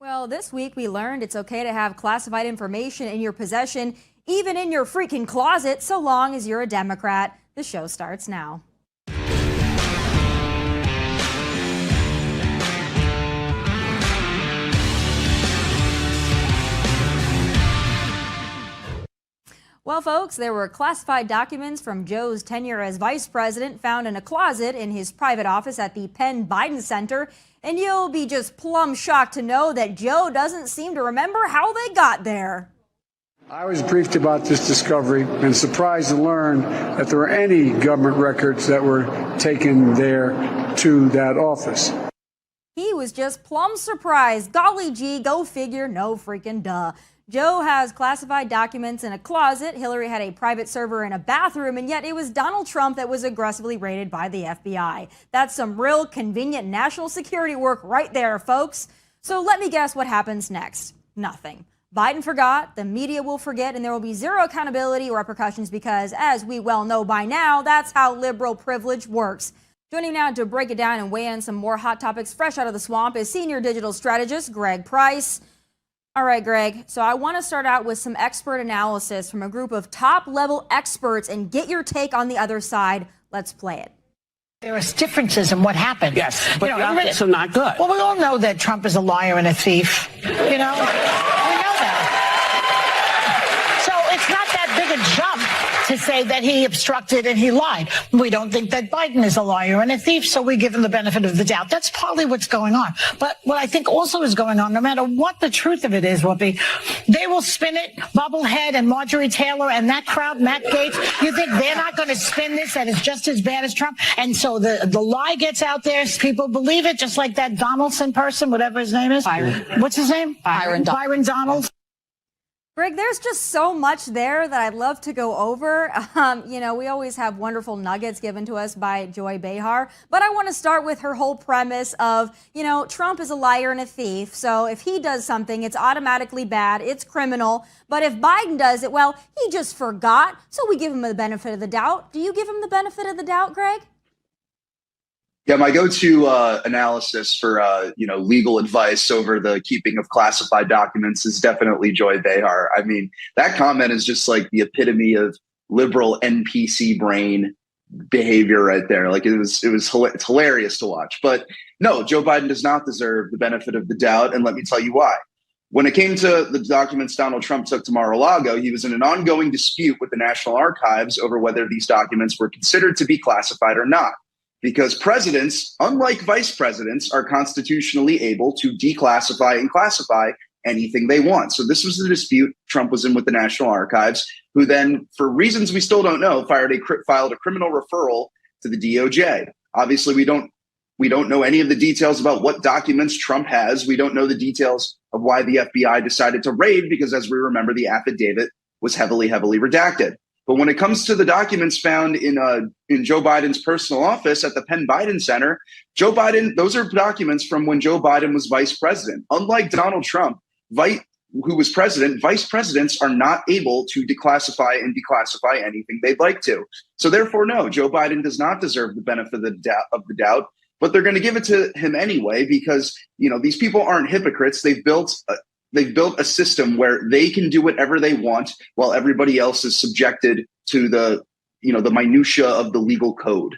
Well, this week we learned it's okay to have classified information in your possession, even in your freaking closet, so long as you're a Democrat. The show starts now. Well, folks, there were classified documents from Joe's tenure as vice president found in a closet in his private office at the Penn Biden Center. And you'll be just plumb shocked to know that Joe doesn't seem to remember how they got there. I was briefed about this discovery and surprised to learn that there were any government records that were taken there to that office. He was just plumb surprised. Golly gee, go figure, no freaking duh. Joe has classified documents in a closet. Hillary had a private server in a bathroom, and yet it was Donald Trump that was aggressively raided by the FBI. That's some real convenient national security work right there, folks. So let me guess what happens next. Nothing. Biden forgot, the media will forget, and there will be zero accountability or repercussions because, as we well know by now, that's how liberal privilege works. Joining now to break it down and weigh in some more hot topics fresh out of the swamp is senior digital strategist Greg Price. All right, Greg, so I want to start out with some expert analysis from a group of top-level experts and get your take on the other side. Let's play it. There are differences in what happened. Yes, but the optics are not good. Well, we all know that Trump is a liar and a thief. We know that. So it's not that big a jump to say that he obstructed and he lied. We don't think that Biden is a liar and a thief, so we give him the benefit of the doubt. That's partly what's going on. But what I think also is going on, no matter what the truth of it is, Whoopi, they will spin it, Bubblehead and Marjorie Taylor and that crowd, Matt Gaetz. You think they're not going to spin this, that it's just as bad as Trump? And so the lie gets out there, people believe it, just like that Donaldson person, whatever his name is. Byron. What's his name? Byron Donald. Greg, there's just so much there that I'd love to go over. We always have wonderful nuggets given to us by Joy Behar, but I want to start with her whole premise of, Trump is a liar and a thief. So if he does something, it's automatically bad, it's criminal. But if Biden does it, well, he just forgot. So we give him the benefit of the doubt. Do you give him the benefit of the doubt, Greg? Yeah, my go-to analysis for legal advice over the keeping of classified documents is definitely Joy Behar. I mean, that comment is just like the epitome of liberal NPC brain behavior right there. Like it's hilarious to watch. But no, Joe Biden does not deserve the benefit of the doubt, and let me tell you why. When it came to the documents Donald Trump took to Mar-a-Lago, he was in an ongoing dispute with the National Archives over whether these documents were considered to be classified or not. Because presidents, unlike vice presidents, are constitutionally able to declassify and classify anything they want. So this was the dispute Trump was in with the National Archives, who then, for reasons we still don't know, filed a criminal referral to the DOJ. Obviously, we don't know any of the details about what documents Trump has. We don't know the details of why the FBI decided to raid, because as we remember, the affidavit was heavily redacted. But when it comes to the documents found in Joe Biden's personal office at the Penn Biden Center, those are documents from when Joe Biden was vice president. Unlike Donald Trump, who was president, vice presidents are not able to declassify and declassify anything they'd like to. So therefore, no, Joe Biden does not deserve the benefit of the doubt. But they're going to give it to him anyway because these people aren't hypocrites. They've built a system where they can do whatever they want while everybody else is subjected to the minutia of the legal code.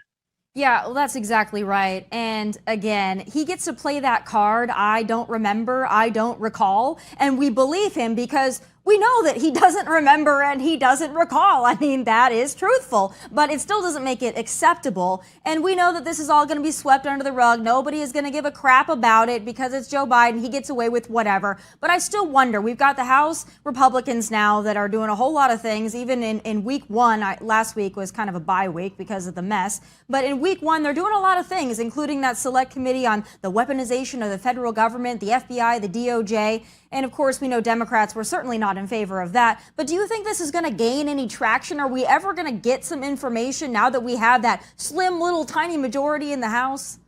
Yeah, well, that's exactly right. And again, he gets to play that card. I don't remember. I don't recall. And we believe him because we know that he doesn't remember and he doesn't recall. I mean, that is truthful, but it still doesn't make it acceptable. And we know that this is all going to be swept under the rug. Nobody is going to give a crap about it because it's Joe Biden. He gets away with whatever. But I still wonder, we've got the House Republicans now that are doing a whole lot of things. Even in week one, last week was kind of a bye week because of the mess. But in week one, they're doing a lot of things, including that select committee on the weaponization of the federal government, the FBI, the DOJ. And of course, we know Democrats were certainly not in favor of that. But do you think this is going to gain any traction? Are we ever going to get some information now that we have that slim little tiny majority in the House?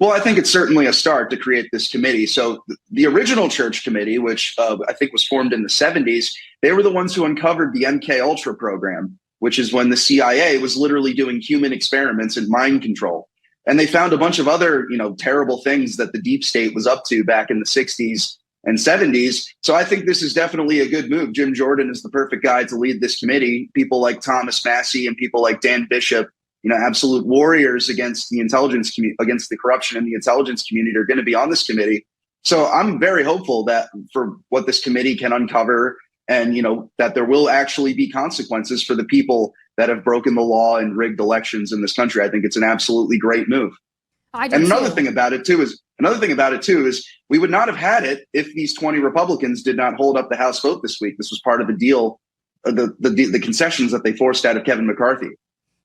Well, I think it's certainly a start to create this committee. So the original Church Committee, which I think was formed in the 70s, they were the ones who uncovered the MK Ultra program, which is when the CIA was literally doing human experiments in mind control. And they found a bunch of other, terrible things that the deep state was up to back in the 60s and 70s. So I think this is definitely a good move. Jim Jordan is the perfect guy to lead this committee. People like Thomas Massey and people like Dan Bishop, absolute warriors against the intelligence against the corruption in the intelligence community, are going to be on this committee. So I'm very hopeful that for what this committee can uncover, and that there will actually be consequences for the people that have broken the law and rigged elections in this country. I think it's an absolutely great move. And another thing about it too is we would not have had it if these 20 Republicans did not hold up the House vote this week. This was part of the deal, the concessions that they forced out of Kevin McCarthy.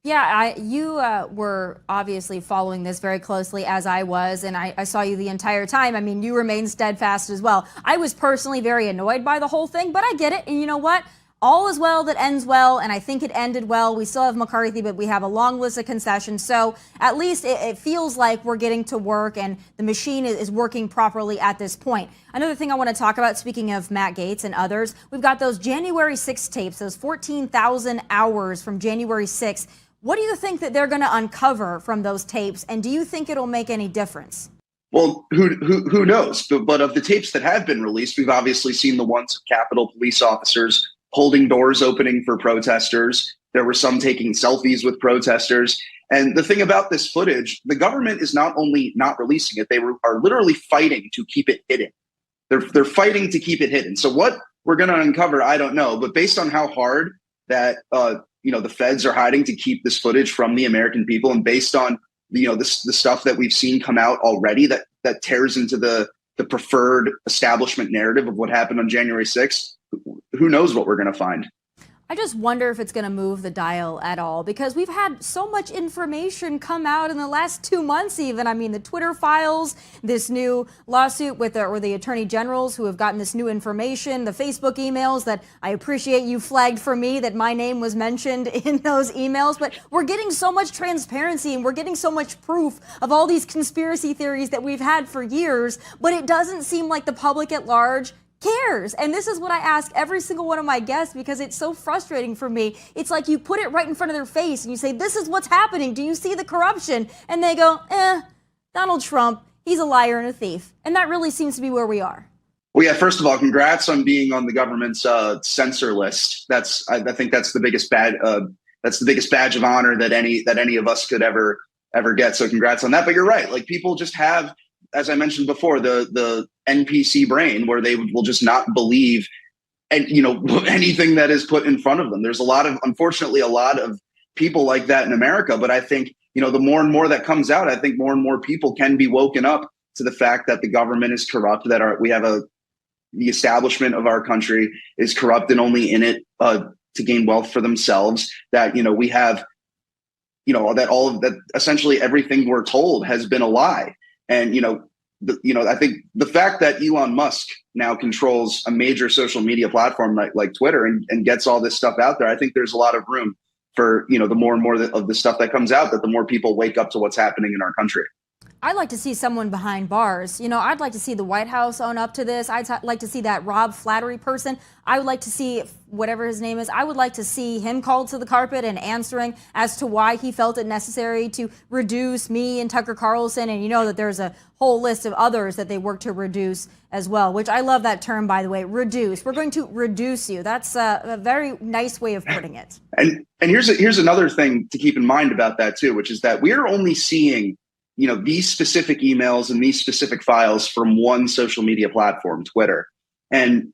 Yeah, you were obviously following this very closely, as I was, and I saw you the entire time. I mean, you remained steadfast as well. I was personally very annoyed by the whole thing, but I get it. And you know what? All is well that ends well, and I think it ended well. We still have McCarthy, but we have a long list of concessions. So at least it feels like we're getting to work, and the machine is working properly at this point. Another thing I want to talk about, speaking of Matt Gaetz and others, we've got those January 6th tapes, those 14,000 hours from January 6th. What do you think that they're going to uncover from those tapes, and do you think it'll make any difference? Well, who knows? But of the tapes that have been released, we've obviously seen the ones of Capitol Police officers holding doors opening for protesters. There were some taking selfies with protesters. And the thing about this footage, the government is not only not releasing it, they are literally fighting to keep it hidden. They're fighting to keep it hidden. So what we're going to uncover, I don't know. But based on how hard that the feds are hiding to keep this footage from the American people, and based on the stuff that we've seen come out already that tears into the preferred establishment narrative of what happened on January 6th, who knows what we're going to find. I just wonder if it's going to move the dial at all, because we've had so much information come out in the last 2 months even. I mean, the Twitter files, this new lawsuit with the attorney generals who have gotten this new information, the Facebook emails that I appreciate you flagged for me that my name was mentioned in those emails. But we're getting so much transparency, and we're getting so much proof of all these conspiracy theories that we've had for years, but it doesn't seem like the public at large cares. And this is what I ask every single one of my guests, because it's so frustrating for me. It's like you put it right in front of their face and you say, this is what's happening. Do you see the corruption? And they go, Donald Trump, he's a liar and a thief. And that really seems to be where we are. Well, yeah, first of all, congrats on being on the government's censor list. I think that's the biggest badge of honor that any of us could ever get. So congrats on that. But you're right. Like, people just have, as I mentioned before, the NPC brain, where they will just not believe anything that is put in front of them. There's unfortunately a lot of people like that in America. But I think, the more and more that comes out, I think more and more people can be woken up to the fact that the government is corrupt, that the establishment of our country is corrupt and only in it to gain wealth for themselves. That, we have, that essentially everything we're told has been a lie. And, I think the fact that Elon Musk now controls a major social media platform like Twitter and gets all this stuff out there, I think there's a lot of room for, the more and more of the stuff that comes out, that the more people wake up to what's happening in our country. I'd like to see someone behind bars. I'd like to see the White House own up to this. I'd like to see that Rob Flattery person. I would like to see, whatever his name is, I would like to see him called to the carpet and answering as to why he felt it necessary to reduce me and Tucker Carlson. And that there's a whole list of others that they work to reduce as well, which I love that term, by the way, reduce. We're going to reduce you. That's a very nice way of putting it. And here's another thing to keep in mind about that too, which is that we're only seeing these specific emails and these specific files from one social media platform, Twitter. And,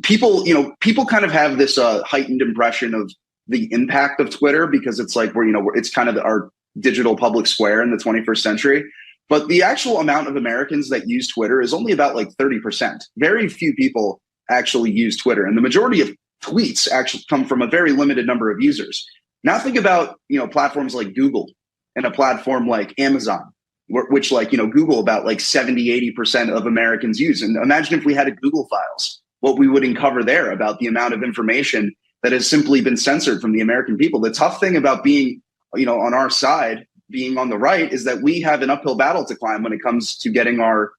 people kind of have this heightened impression of the impact of Twitter, because it's like it's kind of our digital public square in the 21st century. But the actual amount of Americans that use Twitter is only about 30%. Very few people actually use Twitter. And the majority of tweets actually come from a very limited number of users. Now think about, platforms like Google and a platform like Amazon, which Google about 70-80% of Americans use. And imagine if we had a Google Files, what we would uncover there about the amount of information that has simply been censored from the American people. The tough thing about being, on our side, being on the right, is that we have an uphill battle to climb when it comes to getting our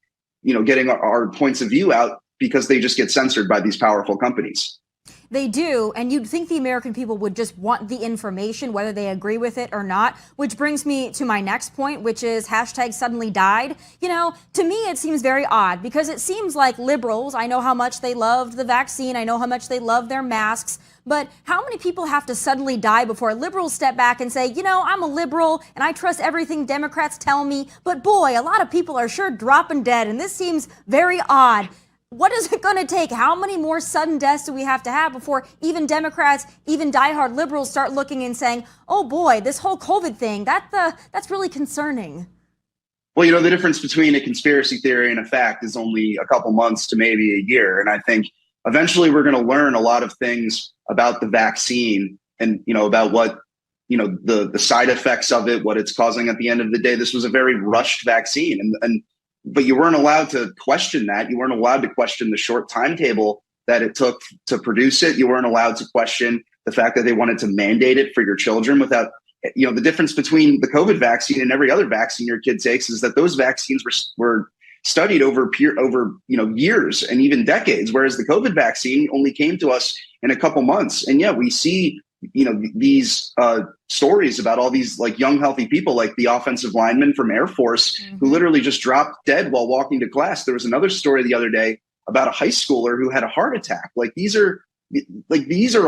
points of view out, because they just get censored by these powerful companies. They do, and you'd think the American people would just want the information, whether they agree with it or not, which brings me to my next point, which is hashtag suddenly died. You know, to me, it seems very odd because it seems like liberals, I know how much they loved the vaccine, I know how much they love their masks, but how many people have to suddenly die before liberals step back and say, you know, I'm a liberal and I trust everything Democrats tell me, but boy, a lot of people are sure dropping dead, and this seems very odd. What is it going to take? How many more sudden deaths do we have to have before even Democrats, even diehard liberals start looking and saying, oh boy, this whole COVID thing, that's really concerning? Well, you know, the difference between a conspiracy theory and a fact is only a couple months to maybe a year. And I think eventually we're going to learn a lot of things about the vaccine and, you know, about what, you know, the side effects of it, what it's causing at the end of the day. This was a very rushed vaccine. But you weren't allowed to question that. You weren't allowed to question the short timetable that it took to produce it. You weren't allowed to question the fact that they wanted to mandate it for your children without, you know, the difference between the COVID vaccine and every other vaccine your kid takes is that those vaccines were studied over years and even decades, whereas the COVID vaccine only came to us in a couple months. And yeah, we see, you know, these stories about all these like young, healthy people, like the offensive lineman from Air Force who literally just dropped dead while walking to class. There was another story the other day about a high schooler who had a heart attack. These are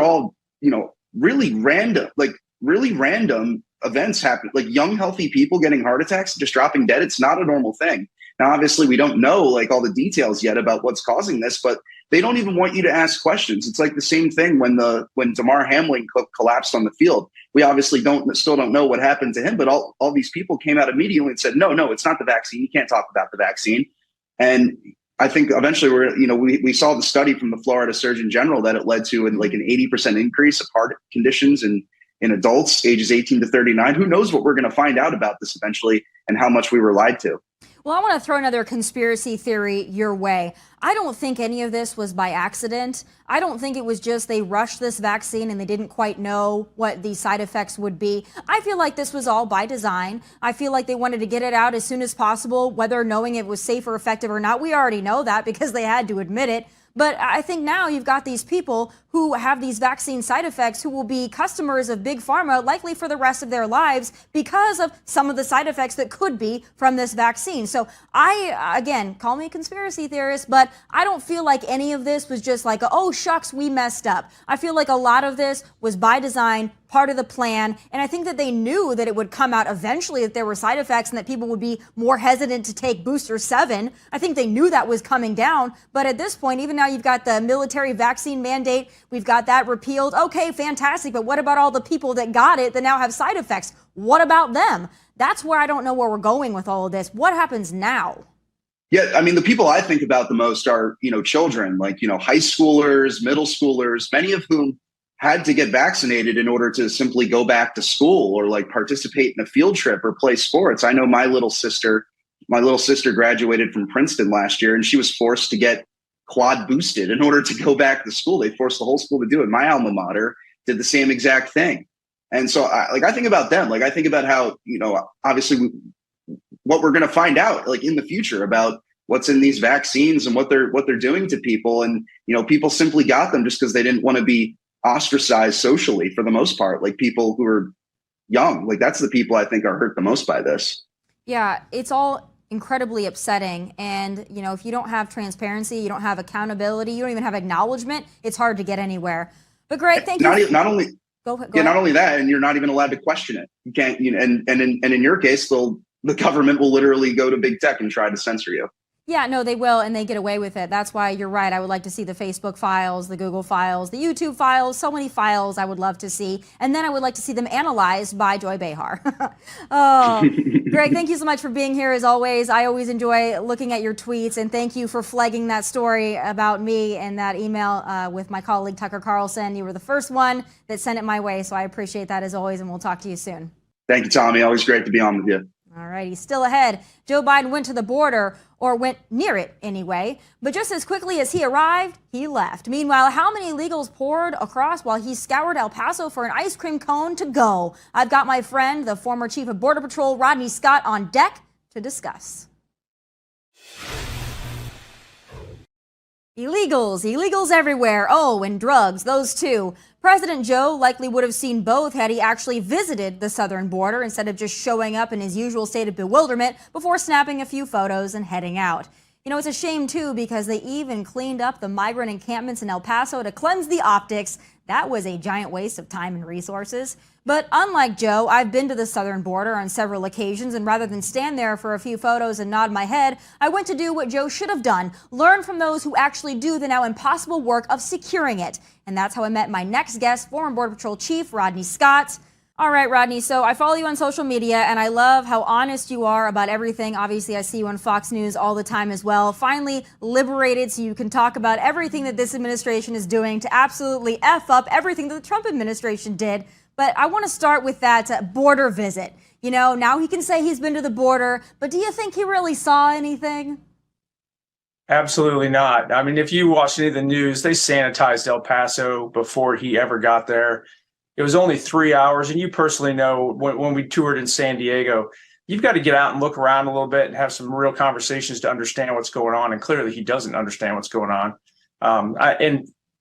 all, you know, really random events happen, like young, healthy people getting heart attacks, just dropping dead. It's not a normal thing. Now, obviously, we don't know like all the details yet about what's causing this, but they don't even want you to ask questions. It's like the same thing when Damar Hamlin collapsed on the field. We obviously still don't know what happened to him, but all these people came out immediately and said, no, it's not the vaccine. You can't talk about the vaccine. And I think eventually we saw the study from the Florida Surgeon General that it led to an 80% increase of heart conditions in adults ages 18 to 39. Who knows what we're going to find out about this eventually and how much we were lied to. Well, I want to throw another conspiracy theory your way. I don't think any of this was by accident. I don't think it was just they rushed this vaccine and they didn't quite know what the side effects would be. I feel like this was all by design. I feel like they wanted to get it out as soon as possible, whether knowing it was safe or effective or not. We already know that because they had to admit it. But I think now you've got these people who have these vaccine side effects who will be customers of Big Pharma likely for the rest of their lives because of some of the side effects that could be from this vaccine. So again, call me a conspiracy theorist, but I don't feel like any of this was just like, oh, shucks, we messed up. I feel like a lot of this was by design, part of the plan. And I think that they knew that it would come out eventually that there were side effects and that people would be more hesitant to take booster 7. I think they knew that was coming down. But at this point, even now you've got the military vaccine mandate. We've got that repealed. Okay, fantastic. But what about all the people that got it that now have side effects? What about them? That's where I don't know where we're going with all of this. What happens now? Yeah, I mean, the people I think about the most are, children, like, high schoolers, middle schoolers, many of whom had to get vaccinated in order to simply go back to school or like participate in a field trip or play sports. I know my little sister graduated from Princeton last year and she was forced to get quad boosted in order to go back to school. They forced the whole school to do it. My alma mater did the same exact thing. And so I think about them. Like I think about how, obviously what we're going to find out like in the future about what's in these vaccines and what they're doing to people. And, people simply got them just because they didn't want to be ostracized socially for the most part, like people who are young. Like that's the people I think are hurt the most by this. Yeah, it's all incredibly upsetting. And, if you don't have transparency, you don't have accountability, you don't even have acknowledgement, it's hard to get anywhere. But Greg, thank you. Not only that, and you're not even allowed to question it. You can't, and in your case, the government will literally go to big tech and try to censor you. Yeah, no, they will, and they get away with it. That's why you're right. I would like to see the Facebook files, the Google files, the YouTube files, so many files I would love to see. And then I would like to see them analyzed by Joy Behar. Oh, Greg, thank you so much for being here as always. I always enjoy looking at your tweets, and thank you for flagging that story about me and that email with my colleague Tucker Carlson. You were the first one that sent it my way, so I appreciate that as always, and we'll talk to you soon. Thank you, Tommy. Always great to be on with you. All right, he's still ahead. Joe Biden went to the border, or went near it anyway, but just as quickly as he arrived, he left. Meanwhile, how many illegals poured across while he scoured El Paso for an ice cream cone to go? I've got my friend, the former chief of Border Patrol, Rodney Scott, on deck to discuss. Illegals everywhere. Oh, and drugs, those too. President Joe likely would have seen both had he actually visited the southern border instead of just showing up in his usual state of bewilderment before snapping a few photos and heading out. You know, it's a shame too because they even cleaned up the migrant encampments in El Paso to cleanse the optics. That was a giant waste of time and resources. But unlike Joe, I've been to the southern border on several occasions, and rather than stand there for a few photos and nod my head, I went to do what Joe should have done, learn from those who actually do the now impossible work of securing it. And that's how I met my next guest, former Border Patrol Chief Rodney Scott. All right, Rodney, so I follow you on social media, and I love how honest you are about everything. Obviously, I see you on Fox News all the time as well. Finally liberated so you can talk about everything that this administration is doing to absolutely F up everything that the Trump administration did. But I want to start with that border visit. You know, now he can say he's been to the border, but do you think he really saw anything? Absolutely not. I mean, if you watch any of the news, they sanitized El Paso before he ever got there. It was only 3 hours. And you personally know when we toured in San Diego, you've got to get out and look around a little bit and have some real conversations to understand what's going on. And clearly he doesn't understand what's going on.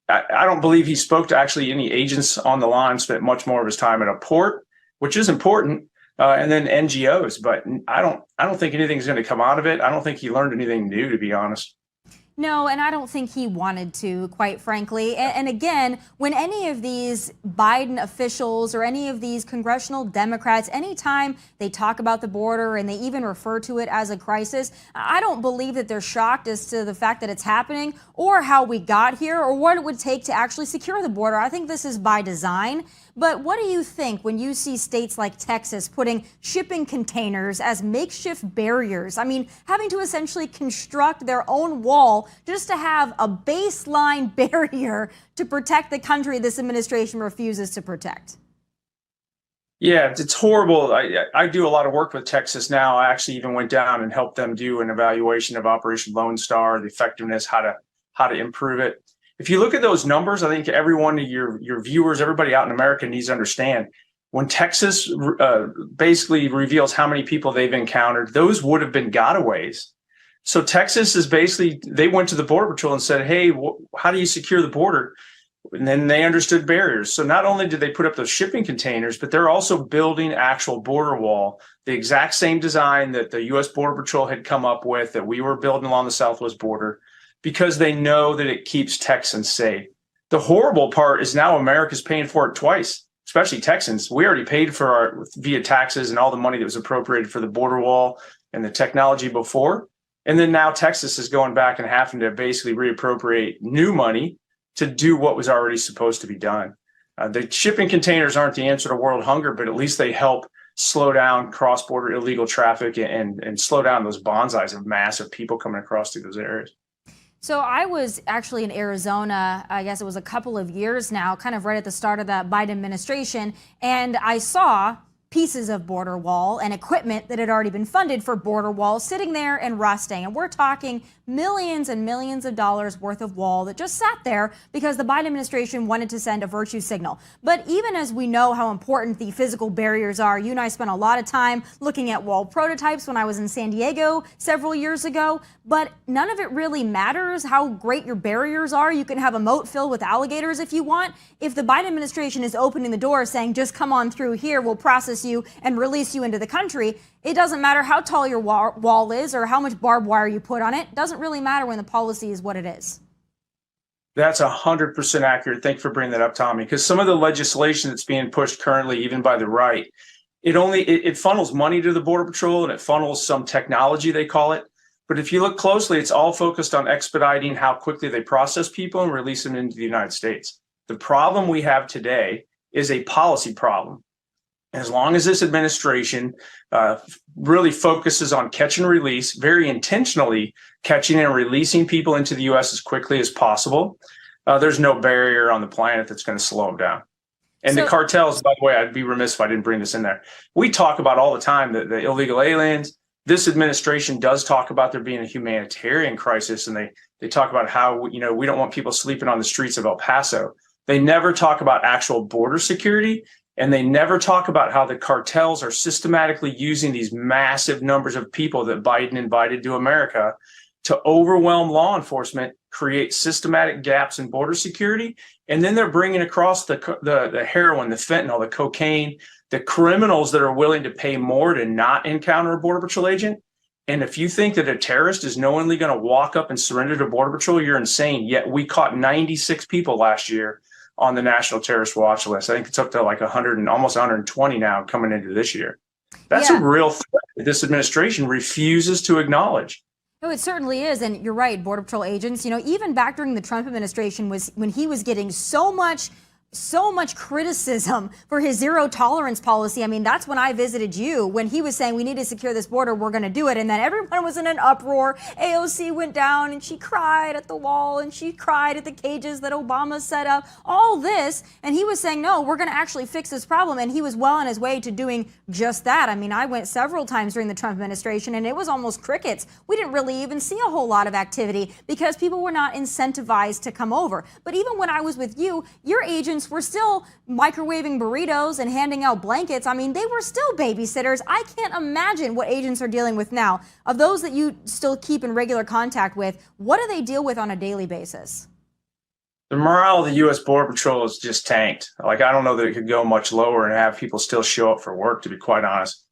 I don't believe he spoke to actually any agents on the line, spent much more of his time at a port, which is important, and then NGOs. But I don't think anything's going to come out of it. I don't think he learned anything new, to be honest. No, and I don't think he wanted to, quite frankly. And again, when any of these Biden officials or any of these congressional Democrats, anytime they talk about the border and they even refer to it as a crisis, I don't believe that they're shocked as to the fact that it's happening or how we got here or what it would take to actually secure the border. I think this is by design. But what do you think when you see states like Texas putting shipping containers as makeshift barriers? I mean, having to essentially construct their own wall just to have a baseline barrier to protect the country this administration refuses to protect. Yeah, it's horrible. I do a lot of work with Texas now. I actually even went down and helped them do an evaluation of Operation Lone Star, the effectiveness, how to improve it. If you look at those numbers, I think every one of your viewers, everybody out in America needs to understand when Texas basically reveals how many people they've encountered, those would have been gotaways. So Texas is basically, they went to the Border Patrol and said, hey, how do you secure the border? And then they understood barriers. So not only did they put up those shipping containers, but they're also building actual border wall, the exact same design that the U.S. Border Patrol had come up with, that we were building along the southwest border, because they know that it keeps Texans safe. The horrible part is now America's paying for it twice, especially Texans. We already paid for our via taxes and all the money that was appropriated for the border wall and the technology before. And then now Texas is going back and having to basically reappropriate new money to do what was already supposed to be done. The shipping containers aren't the answer to world hunger, but at least they help slow down cross-border illegal traffic and slow down those bonsais of massive people coming across through those areas. So I was actually in Arizona, I guess it was a couple of years now, kind of right at the start of the Biden administration, and I saw pieces of border wall and equipment that had already been funded for border wall sitting there and rusting. And we're talking millions and millions of dollars worth of wall that just sat there because the Biden administration wanted to send a virtue signal. But even as we know how important the physical barriers are, you and I spent a lot of time looking at wall prototypes when I was in San Diego several years ago, but none of it really matters how great your barriers are. You can have a moat filled with alligators if you want. If the Biden administration is opening the door saying, just come on through here, we'll process you and release you into the country, it doesn't matter how tall your wall is or how much barbed wire you put on it. It doesn't really matter when the policy is what it is. That's 100% accurate. Thank you for bringing that up, Tommy, because some of the legislation that's being pushed currently, even by the right, it funnels money to the Border Patrol and it funnels some technology, they call it. But if you look closely, it's all focused on expediting how quickly they process people and release them into the United States. The problem we have today is a policy problem. As long as this administration really focuses on catch and release, very intentionally catching and releasing people into the U.S. as quickly as possible, there's no barrier on the planet that's going to slow them down. And the cartels, by the way, I'd be remiss if I didn't bring this in there. We talk about all the time that the illegal aliens. This administration does talk about there being a humanitarian crisis, and they talk about how we don't want people sleeping on the streets of El Paso. They never talk about actual border security. And they never talk about how the cartels are systematically using these massive numbers of people that Biden invited to America to overwhelm law enforcement, create systematic gaps in border security, and then they're bringing across the heroin, the fentanyl, the cocaine, the criminals that are willing to pay more to not encounter a Border Patrol agent. And if you think that a terrorist is knowingly going to walk up and surrender to Border Patrol, you're insane. Yet we caught 96 people last year on the National Terrorist Watch List. I think it's up to like 100 and almost 120 now coming into this year. That's a real threat that this administration refuses to acknowledge. No, it certainly is. And you're right, Border Patrol agents, even back during the Trump administration was when he was getting so much criticism for his zero tolerance policy. I mean, that's when I visited you, when he was saying we need to secure this border, we're going to do it. And then everyone was in an uproar. AOC went down and she cried at the wall and she cried at the cages that Obama set up, all this. And he was saying, no, we're going to actually fix this problem. And he was well on his way to doing just that. I mean, I went several times during the Trump administration and it was almost crickets. We didn't really even see a whole lot of activity because people were not incentivized to come over. But even when I was with you, your agents were still microwaving burritos and handing out blankets. I mean, they were still babysitters. I can't imagine what agents are dealing with now. Of those that you still keep in regular contact with, what do they deal with on a daily basis? The morale of the U.S. Border Patrol is just tanked. Like, I don't know that it could go much lower and have people still show up for work, to be quite honest.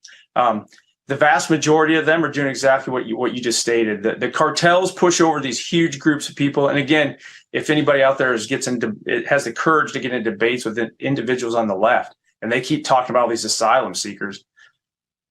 The vast majority of them are doing exactly what you just stated. The cartels push over these huge groups of people. And again, if anybody out there has the courage to get into debates with individuals on the left, and they keep talking about all these asylum seekers,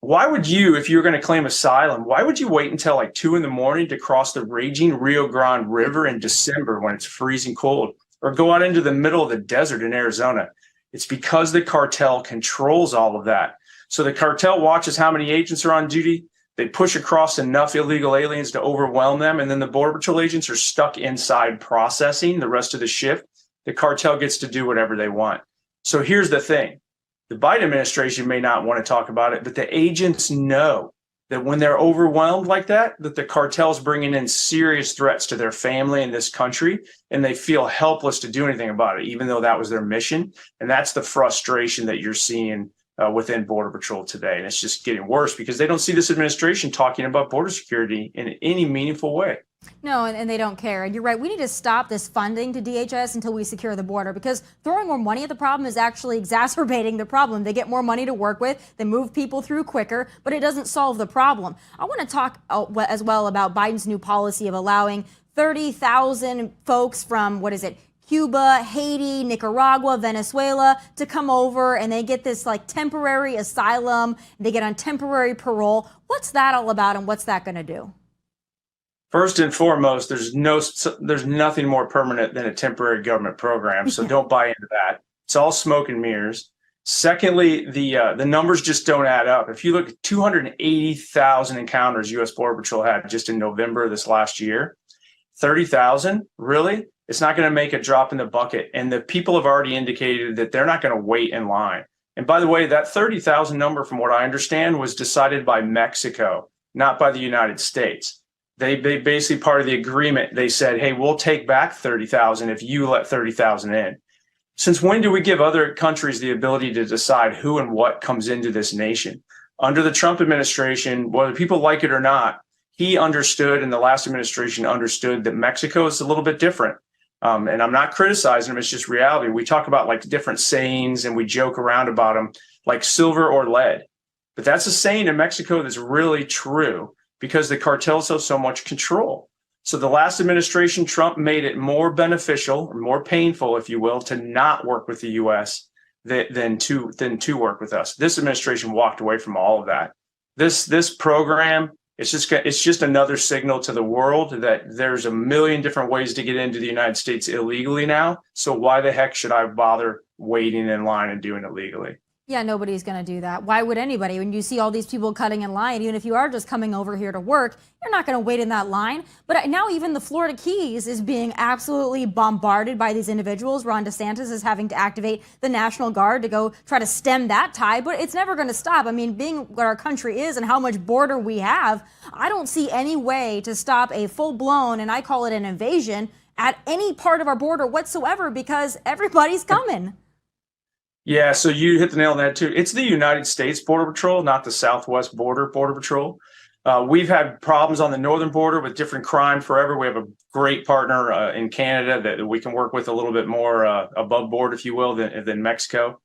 why would you, if you were going to claim asylum, why would you wait until like 2 a.m. to cross the raging Rio Grande River in December when it's freezing cold, or go out into the middle of the desert in Arizona? It's because the cartel controls all of that. So the cartel watches how many agents are on duty. They push across enough illegal aliens to overwhelm them. And then the Border Patrol agents are stuck inside processing the rest of the shift. The cartel gets to do whatever they want. So here's the thing. The Biden administration may not want to talk about it, but the agents know that when they're overwhelmed like that the cartel's bringing in serious threats to their family and this country, and they feel helpless to do anything about it, even though that was their mission. And that's the frustration that you're seeing within Border Patrol today. And it's just getting worse because they don't see this administration talking about border security in any meaningful way. No, and they don't care. And you're right. We need to stop this funding to DHS until we secure the border, because throwing more money at the problem is actually exacerbating the problem. They get more money to work with. They move people through quicker, but it doesn't solve the problem. I want to talk as well about Biden's new policy of allowing 30,000 folks from, Cuba, Haiti, Nicaragua, Venezuela to come over, and they get this like temporary asylum. They get on temporary parole. What's that all about, and what's that going to do? First and foremost, there's nothing more permanent than a temporary government program. So don't buy into that. It's all smoke and mirrors. Secondly, the numbers just don't add up. If you look at 280,000 encounters U.S. Border Patrol had just in November of this last year, 30,000, really? It's not going to make a drop in the bucket. And the people have already indicated that they're not going to wait in line. And by the way, that 30,000 number, from what I understand, was decided by Mexico, not by the United States. They basically, part of the agreement, they said, hey, we'll take back 30,000 if you let 30,000 in. Since when do we give other countries the ability to decide who and what comes into this nation? Under the Trump administration, whether people like it or not, he understood, and the last administration understood, that Mexico is a little bit different. And I'm not criticizing them. It's just reality. We talk about like different sayings and we joke around about them, like silver or lead. But that's a saying in Mexico that's really true because the cartels have so much control. So the last administration, Trump, made it more beneficial or more painful, if you will, to not work with the U.S. than to work with us. This administration walked away from all of that. This program, it's just another signal to the world that there's a million different ways to get into the United States illegally now. So why the heck should I bother waiting in line and doing it legally? Yeah, nobody's going to do that. Why would anybody? When you see all these people cutting in line, even if you are just coming over here to work, you're not going to wait in that line. But now even the Florida Keys is being absolutely bombarded by these individuals. Ron DeSantis is having to activate the National Guard to go try to stem that tide, but it's never going to stop. I mean, being what our country is and how much border we have, I don't see any way to stop a full-blown, and I call it an invasion, at any part of our border whatsoever, because everybody's coming. Yeah, so you hit the nail on that too. It's the United States Border Patrol, not the Southwest Border Patrol. We've had problems on the northern border with different crime forever. We have a great partner in Canada that we can work with a little bit more above board, if you will, than Mexico.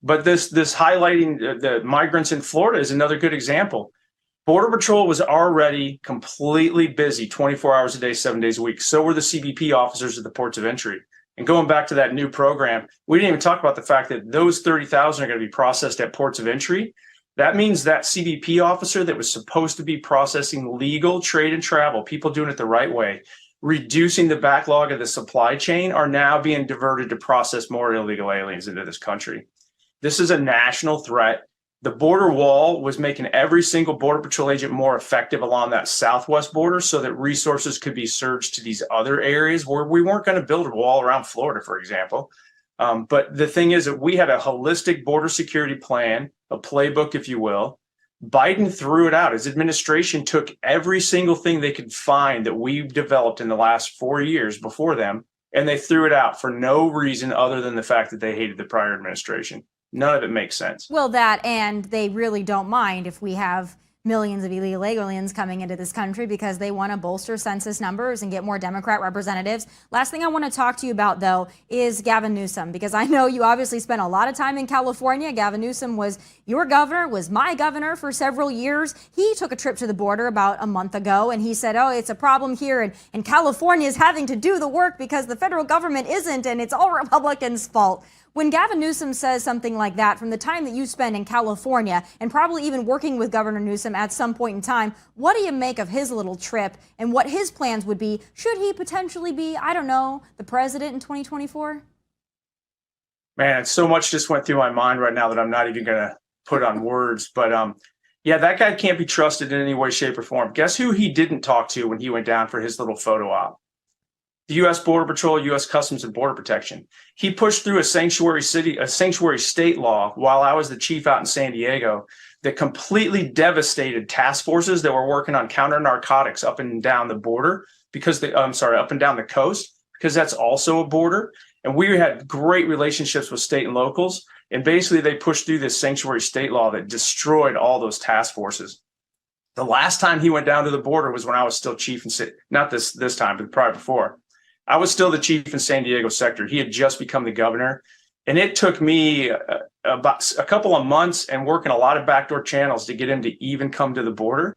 But this highlighting the migrants in Florida is another good example. Border Patrol was already completely busy 24 hours a day, 7 days a week. So were the CBP officers at the ports of entry. And going back to that new program, we didn't even talk about the fact that those 30,000 are going to be processed at ports of entry. That means that CBP officer that was supposed to be processing legal trade and travel, people doing it the right way, reducing the backlog of the supply chain, are now being diverted to process more illegal aliens into this country. This is a national threat. The border wall was making every single Border Patrol agent more effective along that southwest border so that resources could be surged to these other areas where we weren't going to build a wall around Florida, for example. But the thing is that we had a holistic border security plan, a playbook, if you will. Biden threw it out. His administration took every single thing they could find that we've developed in the last 4 years before them, and they threw it out for no reason other than the fact that they hated the prior administration. None of it makes sense. Well, that, and they really don't mind if we have millions of illegal aliens coming into this country because they want to bolster census numbers and get more Democrat representatives. Last thing I want to talk to you about, though, is Gavin Newsom, because I know you obviously spent a lot of time in California. Gavin Newsom was your governor, was my governor for several years. He took a trip to the border about a month ago, and he said, oh, it's a problem here, and California is having to do the work because the federal government isn't, and it's all Republicans' fault. When Gavin Newsom says something like that, from the time that you spend in California and probably even working with Governor Newsom at some point in time, what do you make of his little trip and what his plans would be? Should he potentially be, I don't know, the president in 2024? Man, so much just went through my mind right now that I'm not even going to put on words. But yeah, that guy can't be trusted in any way, shape, or form. Guess who he didn't talk to when he went down for his little photo op? The U.S. Border Patrol, U.S. Customs and Border Protection. He pushed through a sanctuary state law while I was the chief out in San Diego that completely devastated task forces that were working on counter narcotics up and down the border up and down the coast, because that's also a border. And we had great relationships with state and locals. And basically they pushed through this sanctuary state law that destroyed all those task forces. The last time he went down to the border was when I was still chief, not this time, but probably before. I was still the chief in San Diego sector. He had just become the governor. And it took me about a couple of months and working a lot of backdoor channels to get him to even come to the border.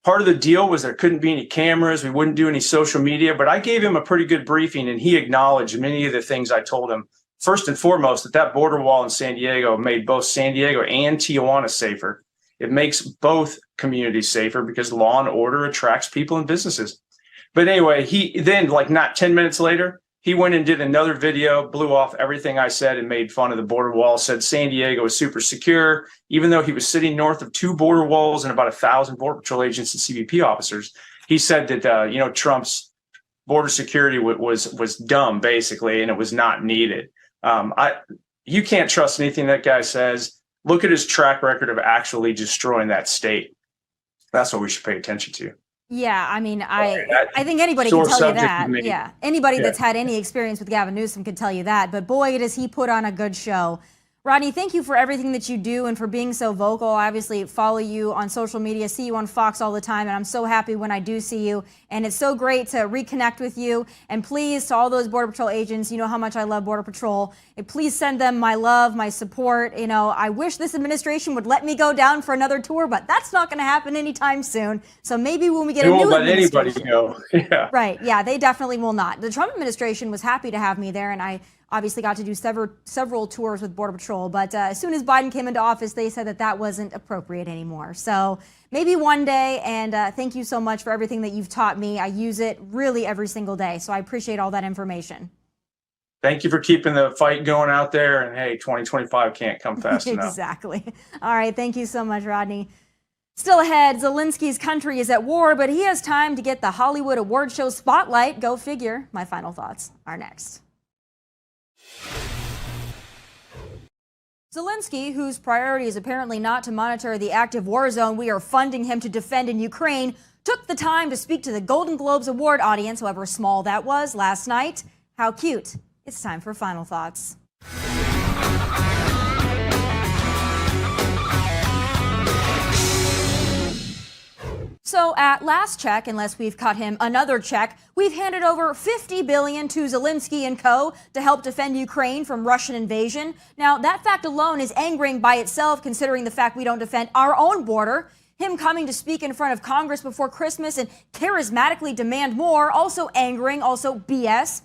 Part of the deal was there couldn't be any cameras. We wouldn't do any social media, but I gave him a pretty good briefing and he acknowledged many of the things I told him. First and foremost, that border wall in San Diego made both San Diego and Tijuana safer. It makes both communities safer because law and order attracts people and businesses. But anyway, he then, like not 10 minutes later, he went and did another video, blew off everything I said and made fun of the border wall, said San Diego is super secure, even though he was sitting north of 2 border walls and about 1,000 Border Patrol agents and CBP officers. He said that, Trump's border security was dumb, basically, and it was not needed. You can't trust anything that guy says. Look at his track record of actually destroying that state. That's what we should pay attention to. Yeah, I mean, I think anybody can tell you that. Yeah, anybody that's had any experience with Gavin Newsom could tell you that. But boy, does he put on a good show. Rodney, thank you for everything that you do and for being so vocal. I obviously follow you on social media, see you on Fox all the time, and I'm so happy when I do see you. And it's so great to reconnect with you. And please, to all those Border Patrol agents, you know how much I love Border Patrol. And please send them my love, my support. I wish this administration would let me go down for another tour, but that's not going to happen anytime soon. So maybe when we get a new administration. They won't let anybody go. Yeah. Right. Yeah, they definitely will not. The Trump administration was happy to have me there, and I obviously got to do several tours with Border Patrol, but as soon as Biden came into office, they said that wasn't appropriate anymore. So maybe one day, and thank you so much for everything that you've taught me. I use it really every single day, so I appreciate all that information. Thank you for keeping the fight going out there, and hey, 2025 can't come fast enough. Exactly. All right, thank you so much, Rodney. Still ahead, Zelensky's country is at war, but he has time to get the Hollywood award show spotlight. Go figure. My final thoughts are next. Zelensky, whose priority is apparently not to monitor the active war zone we are funding him to defend in Ukraine, took the time to speak to the Golden Globes Award audience, however small that was, last night. How cute. It's time for final thoughts. So at last check, unless we've cut him another check, we've handed over $50 billion to Zelensky and co. to help defend Ukraine from Russian invasion. Now, that fact alone is angering by itself, considering the fact we don't defend our own border. Him coming to speak in front of Congress before Christmas and charismatically demand more, also angering, also BS.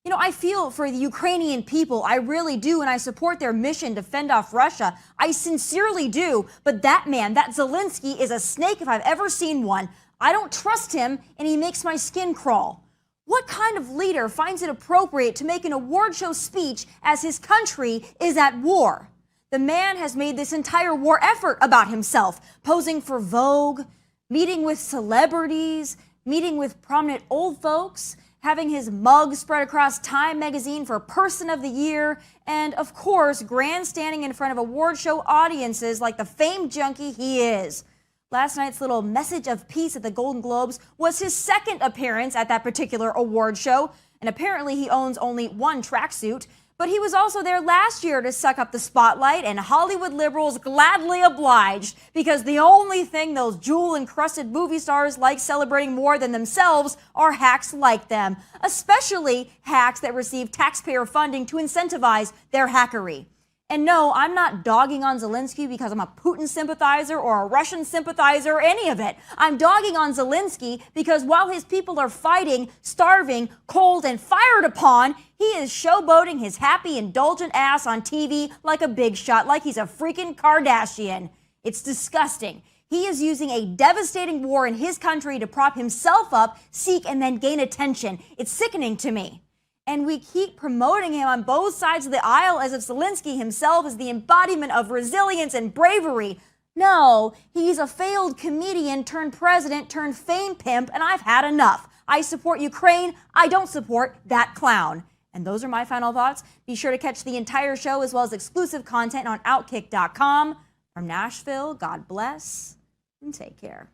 You know, I feel for the Ukrainian people. I really do, and I support their mission to fend off Russia. I sincerely do. But that man, that Zelensky, is a snake if I've ever seen one. I don't trust him, and he makes my skin crawl. What kind of leader finds it appropriate to make an award show speech as his country is at war? The man has made this entire war effort about himself, posing for Vogue, meeting with celebrities, meeting with prominent old folks, having his mug spread across Time magazine for Person of the Year, and of course, grandstanding in front of award show audiences like the fame junkie he is. Last night's little message of peace at the Golden Globes was his second appearance at that particular award show, and apparently he owns only one tracksuit. But he was also there last year to suck up the spotlight, and Hollywood liberals gladly obliged, because the only thing those jewel-encrusted movie stars like celebrating more than themselves are hacks like them, especially hacks that receive taxpayer funding to incentivize their hackery. And no, I'm not dogging on Zelensky because I'm a Putin sympathizer or a Russian sympathizer or any of it. I'm dogging on Zelensky because while his people are fighting, starving, cold, and fired upon, he is showboating his happy, indulgent ass on TV like a big shot, like he's a freaking Kardashian. It's disgusting. He is using a devastating war in his country to prop himself up, seek, and then gain attention. It's sickening to me. And we keep promoting him on both sides of the aisle as if Zelensky himself is the embodiment of resilience and bravery. No, he's a failed comedian turned president turned fame pimp, and I've had enough. I support Ukraine. I don't support that clown. And those are my final thoughts. Be sure to catch the entire show as well as exclusive content on Outkick.com. From Nashville, God bless and take care.